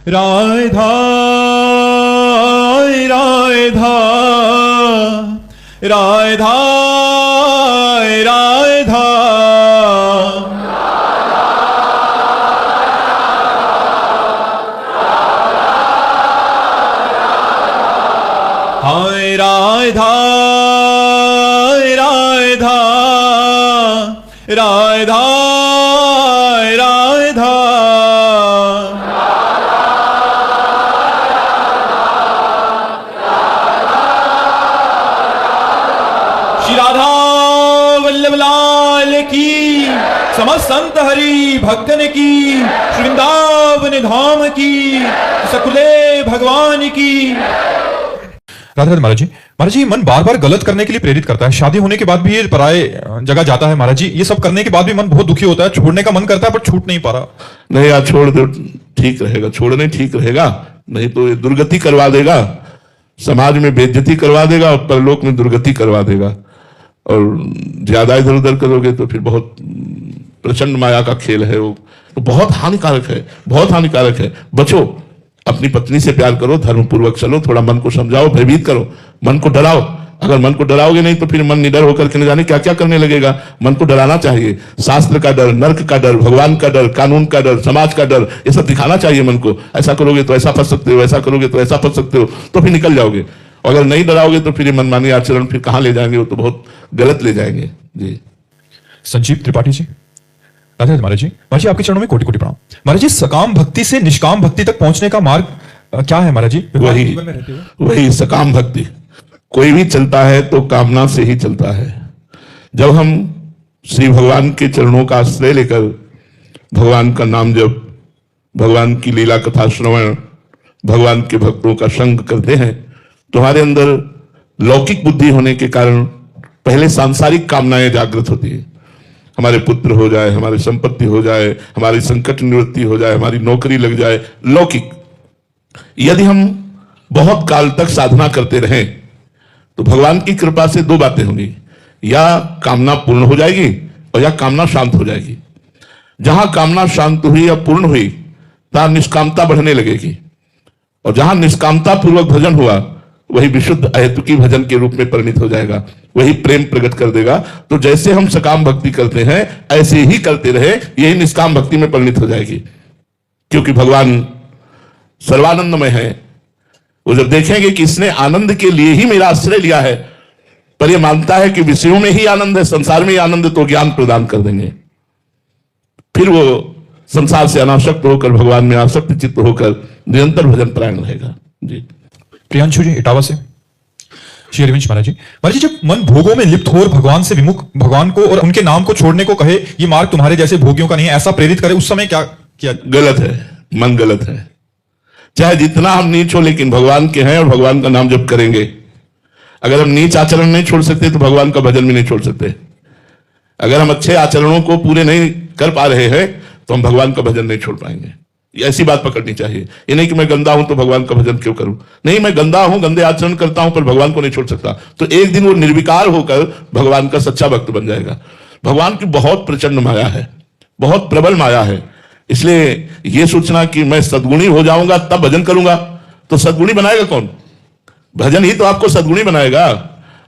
राधा राधा राधा राधा हाय राधा राधा राधा राधा श्री राधा वल्लभ लाल की, समस्त संत हरि भक्तन की, श्री वृंदावन धाम की, सकुले भगवान की। राधा महाराज जी, महाराज जी मन बार बार गलत करने के लिए प्रेरित करता है। शादी होने के बाद भी ये पराये जगह जाता है महाराज जी। ये सब करने के बाद भी मन बहुत दुखी होता है, छोड़ने का मन करता है पर छूट नहीं पा रहा। नहीं यार, छोड़ दो, ठीक रहेगा। छोड़ने ठीक रहेगा, नहीं तो ये दुर्गति करवा देगा, समाज में बेइज्जती करवा देगा और परलोक में दुर्गति करवा देगा। और ज्यादा इधर उधर करोगे तो फिर बहुत प्रचंड माया का खेल है वो, तो बहुत हानिकारक है, बहुत हानिकारक है। बचो, अपनी पत्नी से प्यार करो, धर्म पूर्वक चलो, थोड़ा मन को समझाओ, भयभीत करो, मन को डराओ। अगर मन को डराओगे नहीं तो फिर मन निडर होकर के न जाने क्या क्या करने लगेगा। मन को डराना चाहिए, शास्त्र का डर, नर्क का डर, भगवान का डर, कानून का डर, समाज का डर, ये सब दिखाना चाहिए मन को। ऐसा करोगे तो ऐसा फंस सकते हो, ऐसा करोगे तो ऐसा फंस सकते हो, तो फिर निकल जाओगे। अगर नहीं डराओगे तो फिर मनमानी आचरण फिर कहां ले जाएंगे, वो तो बहुत गलत ले जाएंगे। जी संजीव त्रिपाठी जी, राधे महाराज जी। महाराज जी आपके चरणों में कोटि कोटि प्रणाम। महाराज जी, सकाम भक्ति से निष्काम भक्ति तक पहुंचने का मार्ग क्या है महाराज जी? वही सकाम भक्ति। कोई भी चलता है तो कामना से ही चलता है। जब हम श्री भगवान के चरणों का आश्रय लेकर भगवान का नाम जप, भगवान की लीला कथा श्रवण, भगवान के भक्तों का संग करते हैं, तुम्हारे अंदर लौकिक बुद्धि होने के कारण पहले सांसारिक कामनाएं जागृत होती है। हमारे पुत्र हो जाए, हमारी संपत्ति हो जाए, हमारी संकट निवृत्ति हो जाए, हमारी नौकरी लग जाए, लौकिक। यदि हम बहुत काल तक साधना करते रहें तो भगवान की कृपा से दो बातें होंगी, या कामना पूर्ण हो जाएगी और या कामना शांत हो जाएगी। जहां कामना शांत हुई या पूर्ण हुई, तहां निष्कामता बढ़ने लगेगी, और जहां निष्कामता पूर्वक भजन हुआ वही विशुद्ध अहेतुकी भजन के रूप में परिणित हो जाएगा, वही प्रेम प्रकट कर देगा। तो जैसे हम सकाम भक्ति करते हैं ऐसे ही करते रहे, यही निष्काम भक्ति में परिणित हो जाएगी। क्योंकि भगवान सर्वानंदमय है। वो जब देखेंगे कि इसने आनंद के लिए ही मेरा आश्रय लिया है, पर ये मानता है कि विषयों में ही आनंद है, संसार में ही आनंद, तो ज्ञान प्रदान कर देंगे। फिर वो संसार से अनासक्त होकर भगवान में आसक्त चित्त होकर निरंतर भजन परायण रहेगा। जी प्रियांशु जी इटावा से, श्री हरिवंश महाराज जी। महाराज जी, जब मन भोगों में लिप्त हो और भगवान से विमुख भगवान को और उनके नाम को छोड़ने को कहे, ये मार्ग तुम्हारे जैसे भोगियों का नहीं है, ऐसा प्रेरित करे, उस समय क्या किया? गलत है, मन गलत है। चाहे जितना हम नीच हो, लेकिन भगवान के हैं और भगवान का नाम जप करेंगे। अगर हम नीच आचरण नहीं छोड़ सकते तो भगवान का भजन भी नहीं छोड़ सकते। अगर हम अच्छे आचरणों को पूरे नहीं कर पा रहे हैं तो हम भगवान का भजन नहीं छोड़ पाएंगे। ऐसी बात पकड़नी चाहिए। ये नहीं कि मैं गंदा हूं तो भगवान का भजन क्यों करूं। नहीं, मैं गंदा हूं, गंदे आचरण करता हूं, पर भगवान को नहीं छोड़ सकता। तो एक दिन वो निर्विकार होकर भगवान का सच्चा भक्त बन जाएगा। भगवान की बहुत प्रचंड माया है, बहुत प्रबल माया है। इसलिए ये सोचना कि मैं सद्गुणी हो जाऊंगा तब भजन करूंगा, तो सद्गुणी बनाएगा कौन? भजन ही तो आपको सद्गुणी बनाएगा।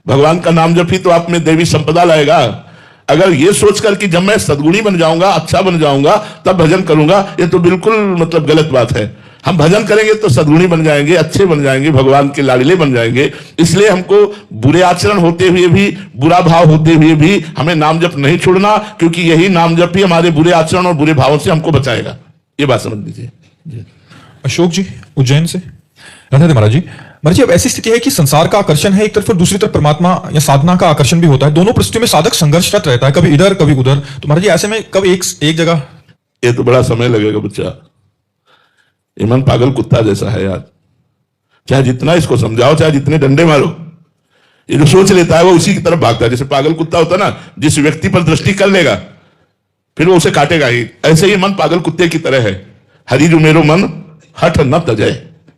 भगवान का नाम जप ही तो आप में देवी संपदा लाएगा। अगर ये सोचकर कि जब मैं सद्गुणी बन जाऊंगा, अच्छा बन जाऊंगा, तब भजन करूंगा, ये तो बिल्कुल मतलब गलत बात है। हम भजन करेंगे तो सद्गुणी बन जाएंगे, अच्छे बन जाएंगे, भगवान के लाडले बन जाएंगे। इसलिए हमको बुरे आचरण होते हुए भी, बुरा भाव होते हुए भी हमें नाम जप नहीं छोड़ना, क्योंकि यही नाम जप ही हमारे बुरे आचरण और बुरे भावों से हमको बचाएगा। ये बात समझ लीजिए। अशोक जी उज्जैन से, राधे महाराज जी। महाराज जी, अब ऐसी स्थिति है कि संसार का आकर्षण है एक तरफ और दूसरी तरफ परमात्मा या साधना का आकर्षण भी होता है। दोनों परिस्थितियों में साधक संघर्षरत रहता है, कभी इधर कभी उधर। तो महाराज जी, ऐसे में कब एक जगह? ये तो बड़ा समय लगेगा बच्चा। ये मन पागल कुत्ता जैसा है यार। चाहे जितना इसको समझाओ, चाहे जितने डंडे मारो, ये जो सोच लेता है वो उसी की तरफ भागता है। जैसे पागल कुत्ता होता ना, जिस व्यक्ति पर दृष्टि कर लेगा फिर वो उसे काटेगा ही। ऐसे ही मन पागल कुत्ते की तरह है। हरि जो मेरो मन हठ न तजय,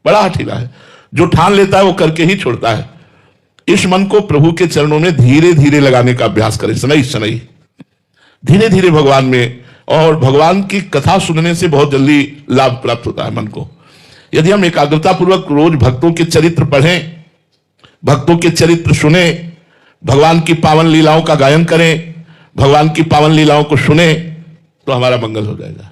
बड़ा हठीला है। जो ठान लेता है वो करके ही छोड़ता है। इस मन को प्रभु के चरणों में धीरे धीरे लगाने का अभ्यास करें, शनै शनै, धीरे धीरे भगवान में। और भगवान की कथा सुनने से बहुत जल्दी लाभ प्राप्त होता है मन को। यदि हम एकाग्रता पूर्वक रोज भक्तों के चरित्र पढ़ें, भक्तों के चरित्र सुने, भगवान की पावन लीलाओं का गायन करें, भगवान की पावन लीलाओं को सुने, तो हमारा मंगल हो जाएगा।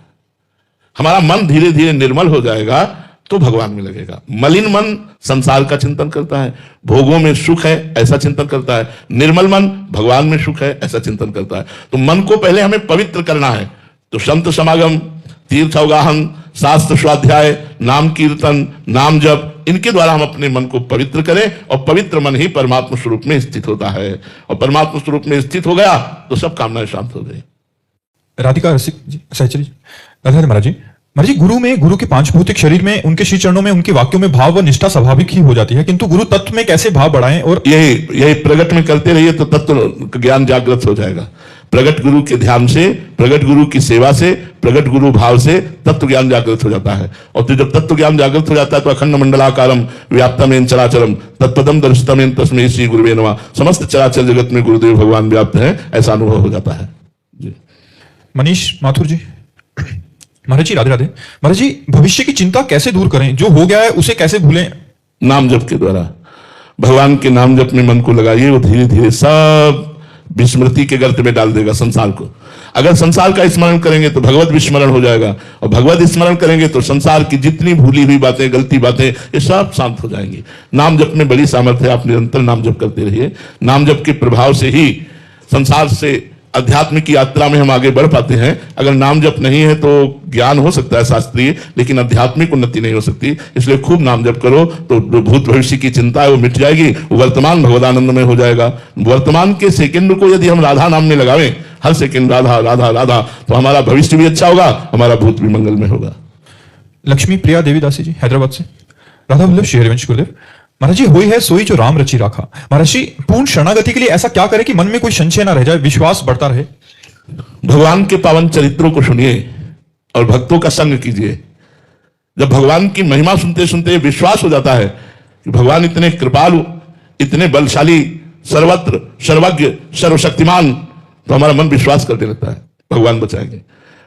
हमारा मन धीरे धीरे निर्मल हो जाएगा तो भगवान में लगेगा। मलिन मन संसार का चिंतन करता है, भोगों में सुख है ऐसा चिंतन करता है। निर्मल मन भगवान में सुख है ऐसा चिंतन करता है। तो मन को पहले हमें पवित्र करना है। तो संत समागम, तीर्थ अवगाहन, शास्त्र स्वाध्याय, नाम कीर्तन, नाम जप, इनके द्वारा हम अपने मन को पवित्र करें और पवित्र मन ही परमात्मा स्वरूप में स्थित होता है। और परमात्मा स्वरूप में स्थित हो गया तो सब कामनाएं शांत हो गई। राधिका रसिक जी, सहचरी जी, राधा राधे महाराज जी। महाराज जी, गुरु में, गुरु के पांच भौतिक शरीर में, उनके श्री चरणों में, उनके वाक्यों में भाव व निष्ठा स्वाभाविक ही हो जाती है, किंतु गुरु तत्व में कैसे भाव बढ़ाएं? और यही प्रकट में करते रहिए तो तत्व ज्ञान जागृत हो जाएगा। प्रगट गुरु के ध्यान से, प्रगट गुरु की सेवा से, प्रगट गुरु भाव से तत्व ज्ञान जागृत हो जाता है। और तो जब तत्व ज्ञान जागृत हो जाता है तो अखंड मंडलाकारम व्याप्तमेन चराचरम तत्पदम दर्शितमेन तस्मै श्री गुरुवे नमः, समस्त चराचर जगत में गुरुदेव भगवान व्याप्त है, ऐसा अनुभव हो जाता है। जी। मनीष माथुर जी, महाराज जी राधे राधे। महाराज जी, भविष्य की चिंता कैसे दूर करें? जो हो गया है उसे कैसे भूलें? नाम जप के द्वारा, भगवान के नाम जप में मन को लगाइए, वो धीरे धीरे सब विस्मृति के गर्त में डाल देगा संसार को। अगर संसार का स्मरण करेंगे तो भगवत विस्मरण हो जाएगा, और भगवत स्मरण करेंगे तो संसार की जितनी भूली हुई बातें, गलती बातें, ये सब शांत हो जाएंगी। नाम जप में बड़ी सामर्थ्य है। आप निरंतर नाम जप करते रहिए। नाम जप के प्रभाव से ही संसार से अध्यात्म की यात्रा में हम आगे बढ़ पाते हैं। अगर नाम जप नहीं है तो ज्ञान हो सकता है शास्त्रीय, लेकिन आध्यात्मिक उन्नति नहीं हो सकती। इसलिए खूब नाम जप करो तो भूत भविष्य की चिंता है वो मिट जाएगी, वर्तमान भगवदानंद में हो जाएगा। वर्तमान के सेकंड को यदि हम राधा नाम में लगावें, हर सेकंड राधा राधा राधा, तो हमारा भविष्य भी अच्छा होगा, हमारा भूत भी मंगल में होगा। लक्ष्मी प्रिया देवीदासी जी, हैदराबाद से। राधा वल्लभ श्री हरिवंश गुरुदेव। महाराज जी, हुई है सोई जो राम रची राखा। महाराज जी, पूर्ण शरणागति के लिए ऐसा क्या करें कि मन में कोई संशय ना रह जाए, विश्वास बढ़ता रहे? भगवान के पावन चरित्रों को सुनिए और भक्तों का संग कीजिए। जब भगवान की महिमा सुनते सुनते विश्वास हो जाता है कि भगवान इतने कृपालु, इतने बलशाली, सर्वत्र सर्वज्ञ, सर्वशक्तिमान, तो हमारा मन विश्वास करने लगता है भगवान बचाएंगे,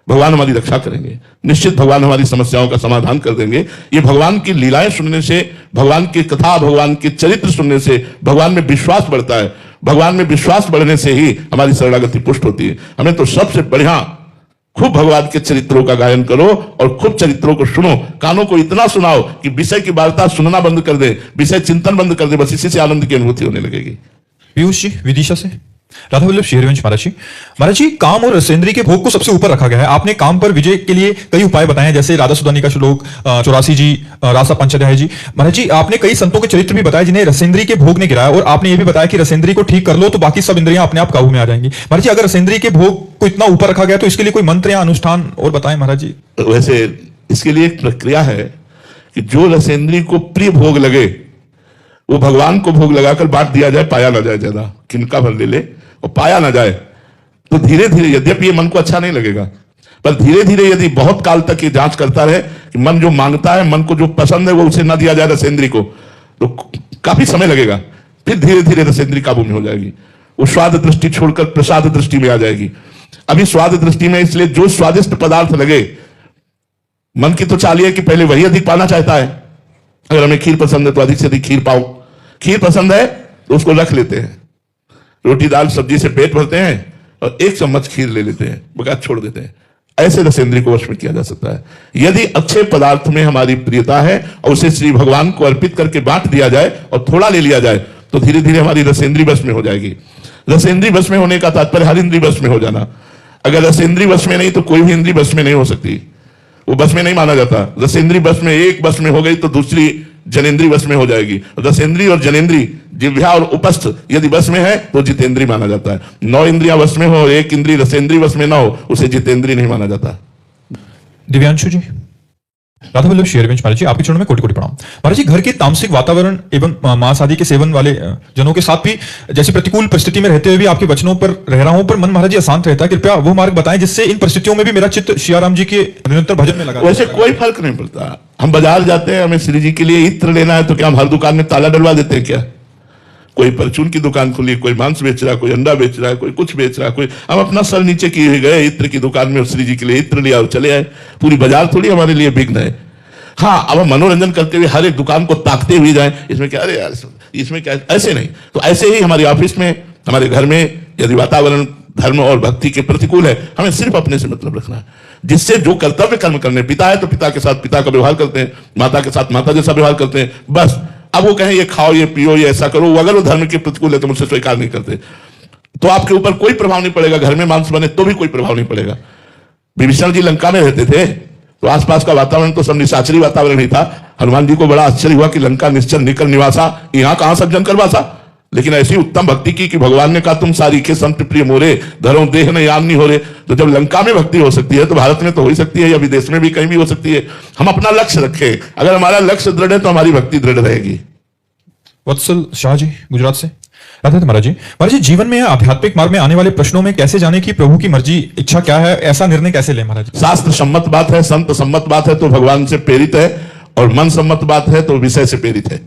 भगवान हमारी रक्षा करेंगे, निश्चित भगवान हमारी समस्याओं का समाधान कर देंगे। ये भगवान की लीलाएं सुनने से, भगवान की कथा, भगवान के चरित्र सुनने से भगवान में विश्वास बढ़ता है। भगवान में विश्वास बढ़ने से ही हमारी शरणागति पुष्ट होती है। हमें तो सबसे बढ़िया खूब भगवान के चरित्रों का गायन करो और खूब चरित्रों को सुनो। कानों को इतना सुनाओ कि विषय की वार्ता सुनना बंद कर दे, विषय चिंतन बंद कर दे, बस इसी से आनंद की अनुभूति होने लगेगी। पीयूष जी, विदिशा से। राधा वल्लभ श्री हरिवंश महाराज जी। महाराज जी, काम और रसेंद्री के भोग को सबसे ऊपर रखा गया है। आपने काम पर विजय के लिए कई उपाय बताए, जैसे राधा सुदानी का श्लोक, 84 जी, रासा पंचाध्याय जी। महाराज जी, आपने कई संतों के चरित्र भी बताए जिन्हें रसेंद्री के भोग ने गिराया, और आपने ये भी बताया कि रसेंद्री को ठीक कर लो तो बाकी सब इंद्रियां अपने आप काबू में आ जाएंगी। महाराज जी, अगर रसेंद्री के भोग को इतना ऊपर रखा गया तो इसके लिए कोई मंत्र या अनुष्ठान और बताएं महाराज जी। वैसे इसके लिए एक प्रक्रिया है कि जो रसेंद्री को प्रिय भोग लगे वो भगवान को भोग लगाकर बांट दिया जाए, पाया ना जाए, ज्यादा किनका भर ले ले और पाया ना जाए। तो धीरे धीरे, यद्यपि ये मन को अच्छा नहीं लगेगा, पर धीरे धीरे यदि बहुत काल तक ये जांच करता रहे कि मन जो मांगता है, मन को जो पसंद है वो उसे ना दिया जाए रसेंद्री को, तो काफी समय लगेगा। फिर धीरे धीरे रसेंद्री काबू में हो जाएगी, वो स्वाद दृष्टि छोड़कर प्रसाद दृष्टि में आ जाएगी। अभी स्वाद दृष्टि में इसलिए जो स्वादिष्ट पदार्थ लगे, मन की तो चाल है कि पहले वही अधिक पाना चाहता है। अगर हमें खीर पसंद है तो अधिक से अधिक खीर पाओ, खीर पसंद है तो उसको रख लेते हैं, रोटी दाल सब्जी से पेट भरते हैं और एक चम्मच खीर ले लेते हैं, बगैर छोड़ देते हैं। ऐसे रसेंद्री को वश में किया जा सकता है। यदि अच्छे पदार्थ में हमारी प्रियता है और उसे श्री भगवान को अर्पित करके बांट दिया जाए और थोड़ा ले लिया जाए तो धीरे धीरे हमारी रसेंद्री वश में हो जाएगी। रसेंद्री वश में होने का तात्पर्य हर इंद्री वश में हो जाना। अगर रसेंद्री वश में नहीं तो कोई भी इंद्री वश में नहीं हो सकती, वो बस में नहीं माना जाता। रसेंद्री बस में एक बस में हो गई तो दूसरी जनेन्द्री बस में हो जाएगी। रसेंद्री और जनेन्द्री, जिह्वा और उपस्थ यदि बस में है तो जितेंद्री माना जाता है। 9 इंद्रियां बस में हो, एक इंद्री रसेंद्री बस में ना हो, उसे जितेंद्री नहीं माना जाता। दिव्यांशु जी, राधा वल्लभ श्री हरिवंश महाराज जी, आपके चरणों में कोटि कोटि प्रणाम। महाराज जी, घर के तामसिक वातावरण एवं मांस आदि के सेवन वाले जनों के साथ भी जैसी प्रतिकूल परिस्थिति में रहते हुए भी आपके वचनों पर रह रहा हूं, पर मन महाराज जी अशांत रहता है। कृपया वो मार्ग बताएं जिससे इन परिस्थितियों में भी मेरा चित्त सियाराम जी के निरंतर भजन में लगा। वैसे कोई फर्क नहीं पड़ता। हम बाजार जाते हैं, हमें श्री जी के लिए इत्र लेना है तो क्या हम हर दुकान में ताला डलवा देते हैं क्या? कोई परचून की दुकान खुली, कोई मांस बेच रहा है, कोई अंडा बेच रहा है, कोई कुछ बेच रहा है, कोई, हम अपना सर नीचे किए गए इत्र की दुकान में, श्री जी के लिए इत्र लिया और चले आए। पूरी बाजार थोड़ी हमारे लिए बिघ्न है। हाँ, अब हम मनोरंजन करते हुए हर एक दुकान को ताकते हुए जाएं, इसमें क्या, अरे यार इसमें क्या, ऐसे नहीं। तो ऐसे ही हमारे ऑफिस में, हमारे घर में यदि वातावरण धर्म और भक्ति के प्रतिकूल है, हमें सिर्फ अपने से मतलब रखना है, जिससे जो कर्तव्य कर्म करने, पिता है तो पिता के साथ पिता का व्यवहार करते हैं, माता के साथ माता जैसा व्यवहार करते हैं, बस। अब वो कहें ये खाओ, ये पियो, ये ऐसा करो, अगर वो धर्म के प्रतिकूल है तो मुझसे स्वीकार नहीं करते, तो आपके ऊपर कोई प्रभाव नहीं पड़ेगा। घर में मांस बने तो भी कोई प्रभाव नहीं पड़ेगा। विभीषण जी लंका में रहते थे तो आसपास का वातावरण तो सब निशाचरी वातावरण ही था। हनुमान जी को बड़ा आश्चर्य हुआ कि लंका निश्चल निकल निवासा, यहां कहां सज्जन करवासा। लेकिन ऐसी उत्तम भक्ति की कि भगवान ने कहा तुम सारी के संत प्रिय मोरे, धरो देह न याम नहीं हो रहे। तो जब लंका में भक्ति हो सकती है तो भारत में तो हो ही सकती है, या विदेश में भी कहीं भी हो सकती है। हम अपना लक्ष्य रखें, अगर हमारा लक्ष्य दृढ़ है तो हमारी भक्ति दृढ़ रहेगी। वत्सल शाह जी गुजरात से, राधे महाराज जी। महाराज जी, जीवन में आध्यात्मिक मार्ग में आने वाले प्रश्नों में कैसे जाने कि प्रभु की मर्जी इच्छा क्या है, ऐसा निर्णय कैसे ले महाराज? शास्त्र सम्मत बात है, संत सम्मत बात है तो भगवान से प्रेरित है, और मन सम्मत बात है तो विषय से प्रेरित है।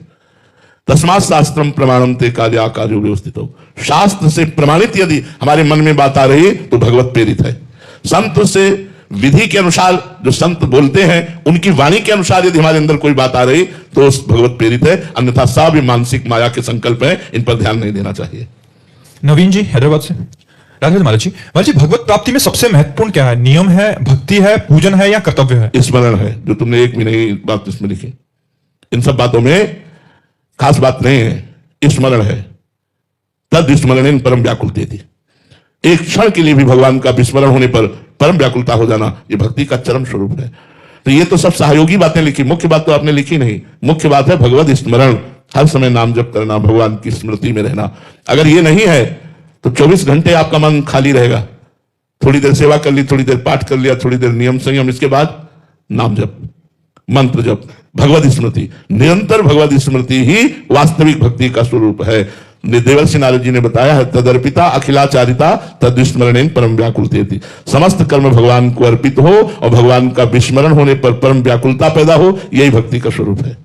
तस्मात् शास्त्रम प्रमाणम ते कार्य कार्यो व्यवस्थित हो। शास्त्र से प्रमाणित यदि हमारे मन में बात आ रही तो भगवत प्रेरित है। संत से विधि के अनुसार जो संत बोलते हैं उनकी वाणी के अनुसार यदि हमारे अंदर कोई बात आ रही तो भगवत प्रेरित है, अन्यथा सब मानसिक माया के संकल्प है, इन पर ध्यान नहीं देना चाहिए। नवीन जी हैदराबाद से, राधे महाराज जी। महाराज जी, भगवत प्राप्ति में सबसे महत्वपूर्ण क्या है? नियम है, भक्ति है, पूजन है, या कर्तव्य है? स्मरण है, जो तुमने एक भी नहीं बात इसमें लिखी। इन सब बातों में खास बात नहीं है, स्मरण है। तद स्मरण परम व्याकुलते थी। एक क्षण के लिए भी भगवान का विस्मरण होने पर परम व्याकुलता हो जाना, ये भक्ति का चरम स्वरूप है। तो ये तो सब सहयोगी बातें लिखी, मुख्य बात तो आपने लिखी नहीं। मुख्य बात है भगवत स्मरण, हर समय नाम जप करना, भगवान की स्मृति में रहना। अगर ये नहीं है तो 24 घंटे आपका मन खाली रहेगा। थोड़ी देर सेवा कर ली, थोड़ी देर पाठ कर लिया, थोड़ी देर नियम संयम, इसके बाद नाम जप, मंत्र जप, भगवत स्मृति। निरंतर भगवत स्मृति ही वास्तविक भक्ति का स्वरूप है। देवर्षि नारद जी ने बताया है, तदर्पिता अखिलाचारिता तद्विस्मरणेन परम व्याकुलते थी। समस्त कर्म भगवान को अर्पित हो और भगवान का विस्मरण होने पर परम व्याकुलता पैदा हो, यही भक्ति का स्वरूप है।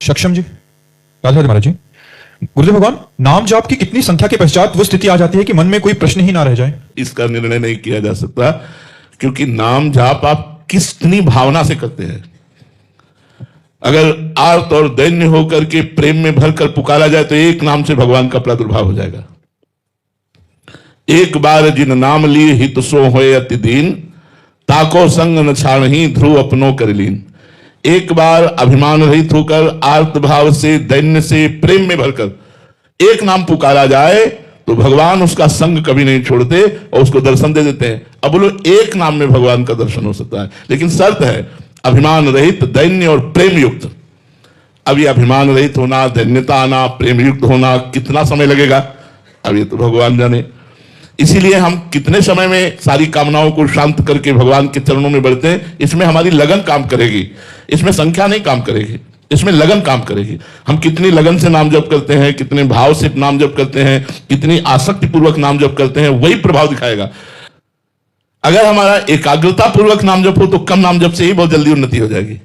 सक्षम जी, राधे महाराज जी। गुरुदेव भगवान, नाम जाप की कितनी संख्या के पश्चात वो स्थिति आ जाती है कि मन में कोई प्रश्न ही ना रह जाए? इसका निर्णय नहीं किया जा सकता, क्योंकि नाम जाप आप कितनी भावना से करते हैं। अगर आर्त और दैन्य होकर के प्रेम में भरकर पुकारा जाए तो एक नाम से भगवान का प्रादुर्भाव हो जाएगा। एक बार जिन नाम लिए हित सो होए अति दीन, ताको संग न छाड़ही ध्रुव अपनो कर लीन। एक बार अभिमान रहित होकर आर्त भाव से, दैन्य से, प्रेम में भरकर एक नाम पुकारा जाए तो भगवान उसका संग कभी नहीं छोड़ते और उसको दर्शन दे देते हैं। अब बोलो, एक नाम में भगवान का दर्शन हो सकता है, लेकिन शर्त है अभिमान रहित, दैन्य और प्रेम युक्त। अब ये अभिमान रहित होना, दैन्यता आना, प्रेम युक्त होना कितना समय लगेगा, अब ये तो भगवान जाने। इसीलिए हम कितने समय में सारी कामनाओं को शांत करके भगवान के चरणों में बढ़ते हैं, इसमें हमारी लगन काम करेगी। इसमें संख्या नहीं काम करेगी, इसमें लगन काम करेगी। हम कितनी लगन से नाम जप करते हैं, कितने भाव से नाम जप करते हैं, कितनी आसक्ति पूर्वक नाम जप करते हैं, वही प्रभाव दिखाएगा। अगर हमारा एकाग्रता पूर्वक नाम जप हो तो कम नाम जप से ही बहुत जल्दी उन्नति हो जाएगी।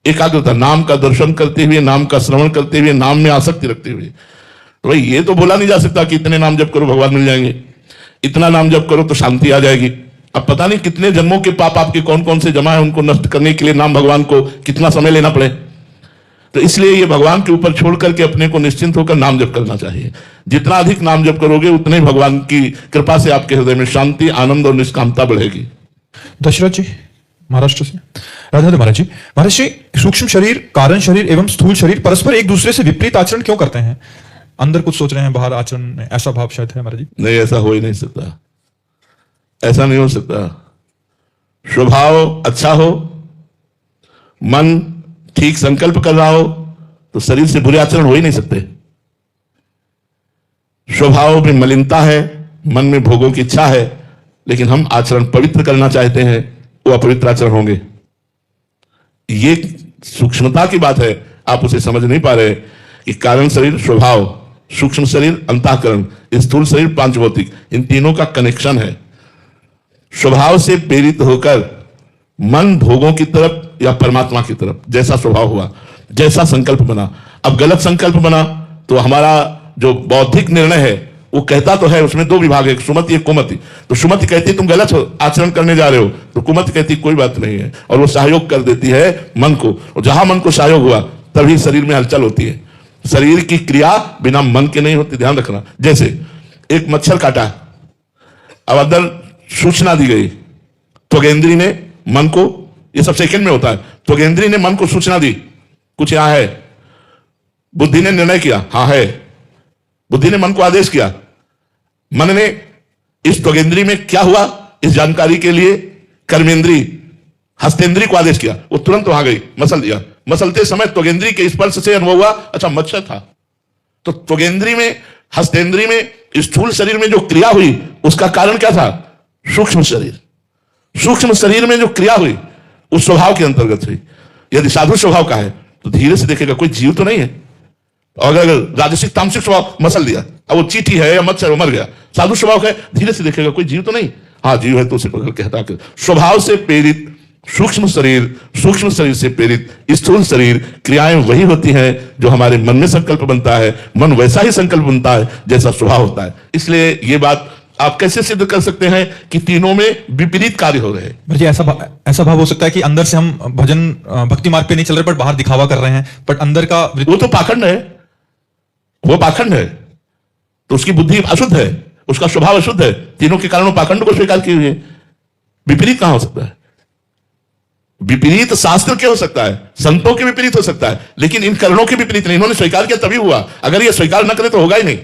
एकाग्रता, नाम का दर्शन करते हुए, नाम का श्रवण करते हुए, नाम में आसक्ति रखते हुए। तो भाई ये तो बोला नहीं जा सकता कि इतने नाम जप करो भगवान मिल जाएंगे, इतना नाम जप करो तो शांति आ जाएगी। अब पता नहीं कितने जन्मों के पाप आपके कौन कौन से जमा है, उनको नष्ट करने के लिए नाम भगवान को कितना समय लेना पड़े। तो इसलिए ये भगवान के ऊपर छोड़ करके अपने को निश्चिंत होकर नाम जप करना चाहिए। जितना अधिक नाम जप करोगे उतने भगवान की कृपा से आपके हृदय में शांति, आनंद और निष्कामता बढ़ेगी। दशरथ जी महाराष्ट्र से, राधे महाराज जी। महाराज जी, सूक्ष्म शरीर, कारण शरीर एवं स्थूल शरीर परस्पर एक दूसरे से विपरीत आचरण क्यों करते हैं? अंदर कुछ सोच रहे हैं, बाहर आचरण में, ऐसा भाव शायद है महाराज जी। नहीं, ऐसा हो ही नहीं सकता, ऐसा नहीं हो सकता। स्वभाव अच्छा हो, मन ठीक संकल्प कर रहा हो तो शरीर से बुरे आचरण हो ही नहीं सकते। स्वभाव में मलिनता है, मन में भोगों की इच्छा है, लेकिन हम आचरण पवित्र करना चाहते हैं, वो अपवित्र आचरण होंगे। ये सूक्ष्मता की बात है, आप उसे समझ नहीं पा रहे कि कारण शरीर स्वभाव, सूक्ष्म शरीर अंतःकरण, स्थूल शरीर पांचभौतिक, इन तीनों का कनेक्शन है। स्वभाव से प्रेरित होकर मन भोगों की तरफ या परमात्मा की तरफ, जैसा स्वभाव हुआ, जैसा संकल्प बना। अब गलत संकल्प बना तो हमारा जो बौद्धिक निर्णय है वो कहता तो है, उसमें दो विभाग है, एक सुमति एक कुमति। तो सुमति कहती है तुम गलत हो, आचरण करने जा रहे हो, तो कुमति कहती है कोई बात नहीं है, और वो सहयोग कर देती है मन को। और जहां मन को सहयोग हुआ तभी शरीर में हलचल होती है। शरीर की क्रिया बिना मन के नहीं होती, ध्यान रखना। जैसे एक मच्छर काटा, अब अंदर सूचना दी गई, त्वगेंद्री ने मन को, ये सब सेकंड में होता है, त्वगेंद्री ने मन को सूचना दी कुछ यहां है, बुद्धि ने निर्णय किया हाँ है, बुद्धि ने मन को आदेश किया, मन ने इस त्वगेंद्री में क्या हुआ इस जानकारी के लिए कर्मेंद्री हस्तेंद्री को आदेश किया, वो तुरंत वहां गई, मसल दिया। मसलते समय त्वगेंद्री के स्पर्श से अनुभव हुआ अच्छा मच्छर था। तो त्वगेंद्री में हस्तेंद्री में स्थूल शरीर में जो क्रिया हुई उसका कारण क्या था? सूक्ष्म शरीर। सूक्ष्म शरीर में जो क्रिया हुई उस स्वभाव के अंतर्गत हुई। यदि साधु स्वभाव का है तो धीरे से देखेगा कोई जीव तो नहीं है, और अगर राजसिक तामसिक स्वभाव मसल दिया, अब वो चींटी है या मच्छर वो मर गया, साधु स्वभाव का है धीरे से देखेगा कोई जीव तो नहीं, हाँ जीव है तो उसे पकड़ के हटा कर। स्वभाव से प्रेरित सूक्ष्म शरीर से प्रेरित स्थूल शरीर, क्रियाएं वही होती हैं जो हमारे मन में संकल्प बनता है, मन वैसा ही संकल्प बनता है जैसा स्वभाव होता है। इसलिए ये बात आप कैसे सिद्ध कर सकते हैं कि तीनों में विपरीत कार्य हो रहे हैं? जी ऐसा भाव हो सकता है कि अंदर से हम भजन भक्ति मार्ग पे नहीं चल रहे, बट बाहर दिखावा कर रहे हैं, बट अंदर का वो तो पाखंड है, वो पाखंड है, तो उसकी बुद्धि अशुद्ध है, उसका स्वभाव अशुद्ध है, तीनों के कारण वो पाखंड को स्वीकार किए हुए। विपरीत कहां हो सकता है? विपरीत शास्त्र के हो सकता है, संतों के विपरीत हो सकता है, लेकिन इन करणों के विपरीत नहीं। इन्होंने स्वीकार किया तभी हुआ, अगर ये स्वीकार न करे तो होगा ही नहीं,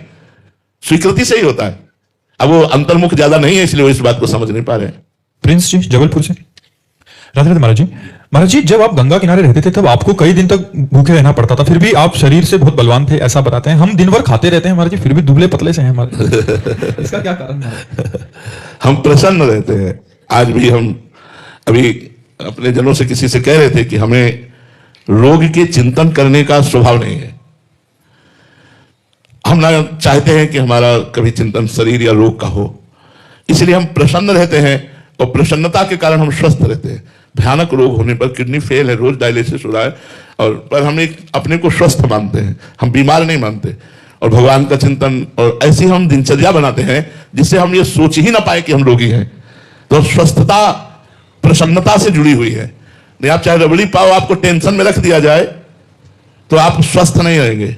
स्वीकृति से ही होता है। अब वो अंतर्मुख ज्यादा नहीं है इसलिए वो इस बात को समझ नहीं पा रहे हैं। प्रिंस जी जबलपुर से। राधे राधे महाराज जी जब आप गंगा किनारे रहते थे तब आपको कई दिन तक भूखे रहना पड़ता था, फिर भी आप शरीर से बहुत बलवान थे ऐसा बताते हैं। हम दिन भर खाते रहते हैं महाराज जी, फिर भी दुबले पतले से हैं हमारे इसका क्या कारण है? हम प्रसन्न रहते हैं। आज भी हम अभी अपने जनों से किसी से कह रहे थे कि हमें रोग के चिंतन करने का स्वभाव नहीं है। हम ना चाहते हैं कि हमारा कभी चिंतन शरीर या रोग का हो, इसलिए हम प्रसन्न रहते हैं, और प्रसन्नता के कारण हम स्वस्थ रहते हैं। भयानक रोग होने पर किडनी फेल है, रोज डायलिसिस हो रहा है, और पर हम एक अपने को स्वस्थ मानते हैं, हम बीमार नहीं मानते, और भगवान का चिंतन और ऐसी हम दिनचर्या बनाते हैं जिससे हम ये सोच ही ना पाए कि हम रोगी हैं। तो स्वस्थता प्रसन्नता से जुड़ी हुई है। नहीं आप चाहे रबड़ी पाओ, आपको टेंशन में रख दिया जाए तो आप स्वस्थ नहीं रहेंगे।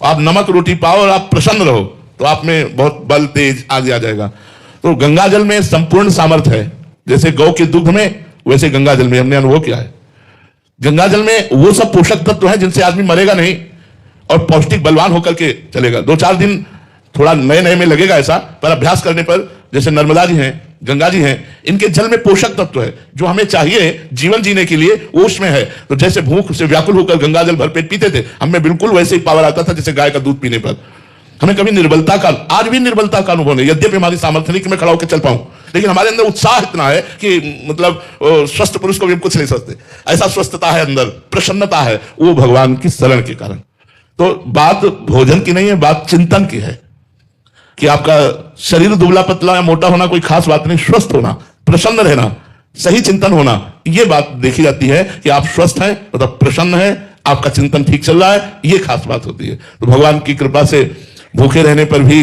आप नमक रोटी पाओ और आप प्रसन्न रहो तो आप में बहुत बल तेज आगे आ जाएगा। तो गंगा जल में संपूर्ण सामर्थ्य है, जैसे गौ के दुग्ध में वैसे गंगा जल में हमने अनुभव किया है। गंगा जल में वो सब पोषक तत्व हैं जिनसे आदमी मरेगा नहीं और पौष्टिक बलवान होकर के चलेगा। 2-4 दिन थोड़ा नए में लगेगा ऐसा, पर अभ्यास करने पर, जैसे नर्मदा जी हैं, गंगा जी हैं, इनके जल में पोषक तत्व है जो हमें चाहिए जीवन जीने के लिए, वो उसमें है। तो जैसे भूख से व्याकुल होकर गंगा जल भरपेट पीते थे, हमें बिल्कुल वैसे ही पावर आता था जैसे गाय का दूध पीने पर। हमें कभी निर्बलता का, आज भी निर्बलता का अनुभव नहीं, यद्यपि हमारी सामर्थ्य नहीं कि मैं खड़ा होकर चल पाऊं, लेकिन हमारे अंदर उत्साह इतना है कि मतलब स्वस्थ पुरुष को भी हम कुछ नहीं सोचते, ऐसा स्वस्थता है अंदर, प्रसन्नता है, वो भगवान की शरण के कारण। तो बात भोजन की नहीं है, बात चिंतन की है कि आपका शरीर दुबला पतला या मोटा होना कोई खास बात नहीं, स्वस्थ होना, प्रसन्न रहना, सही चिंतन होना, यह बात देखी जाती है कि आप स्वस्थ हैं मतलब प्रसन्न हैं, आपका चिंतन ठीक चल रहा है, यह खास बात होती है। तो भगवान की कृपा से भूखे रहने पर भी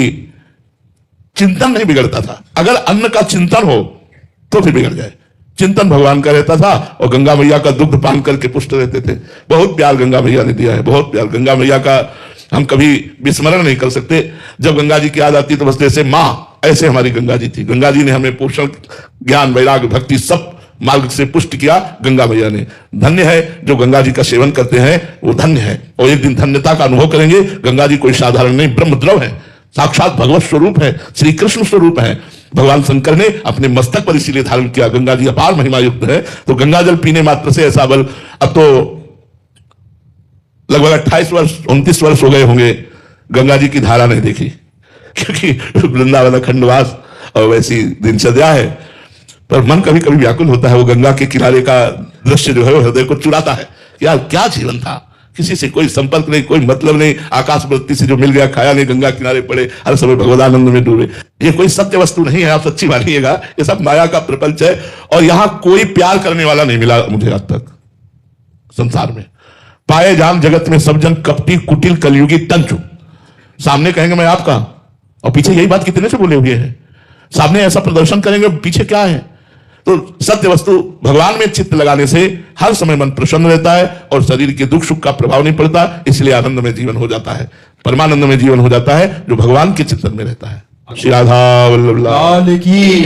चिंतन नहीं बिगड़ता था। अगर अन्न का चिंतन हो तो फिर बिगड़ जाए, चिंतन भगवान का रहता था, और गंगा मैया का दुग्ध पान करके पुष्ट रहते थे। बहुत प्यार गंगा मैया ने दिया है, बहुत प्यार। गंगा मैया का हम कभी विस्मरण नहीं कर सकते। जब गंगा जी की याद आती तो बस जैसे माँ, ऐसे हमारी गंगा जी थी। गंगा जी ने हमें पोषण, ज्ञान, वैराग्य, भक्ति सब मार्ग से पुष्ट किया गंगा मैया ने। धन्य है जो गंगा जी का सेवन करते हैं, वो धन्य है, और एक दिन धन्यता का अनुभव करेंगे। गंगा जी कोई साधारण नहीं, ब्रह्मद्रव है, साक्षात भगवत स्वरूप है, श्री कृष्ण स्वरूप है। भगवान शंकर ने अपने मस्तक पर इसीलिए धारण किया। गंगा जी अपार महिमा युक्त है, तो गंगा जल पीने मात्र से ऐसा बल। अब तो लगभग 28 वर्ष 29 वर्ष हो गए होंगे गंगा जी की धारा नहीं देखी, क्योंकि वृंदावन खंडवास और वैसी दिनचर्या है। पर मन कभी कभी व्याकुल होता है, वो गंगा के किनारे का दृश्य जो है वो हृदय को चुराता है। यार क्या जीवन था, किसी से कोई संपर्क नहीं, कोई मतलब नहीं, आकाश वृत्ति से जो मिल गया खाया नहीं, गंगा किनारे पड़े, हर समय भगवदानंद में डूबे। ये कोई सत्य वस्तु नहीं है, आप सच्ची मानिएगा, ये सब माया का प्रपंच है। और यहां कोई प्यार करने वाला नहीं मिला मुझे आज तक संसार में। पाए जान जगत में सब जन कपटी कुटिल कलयुगी तंचु, सामने कहेंगे मैं आपका, और पीछे यही बात कितने से बोले हुए हैं, सामने ऐसा प्रदर्शन करेंगे, पीछे क्या है? तो सत्य वस्तु भगवान में चित्त लगाने से हर समय मन प्रसन्न रहता है और शरीर के दुख सुख का प्रभाव नहीं पड़ता, इसलिए आनंद में जीवन हो जाता है, परमानंद में जीवन हो जाता है जो भगवान के चिंतन में रहता है। श्री राधा वल्लभ लाल लाल की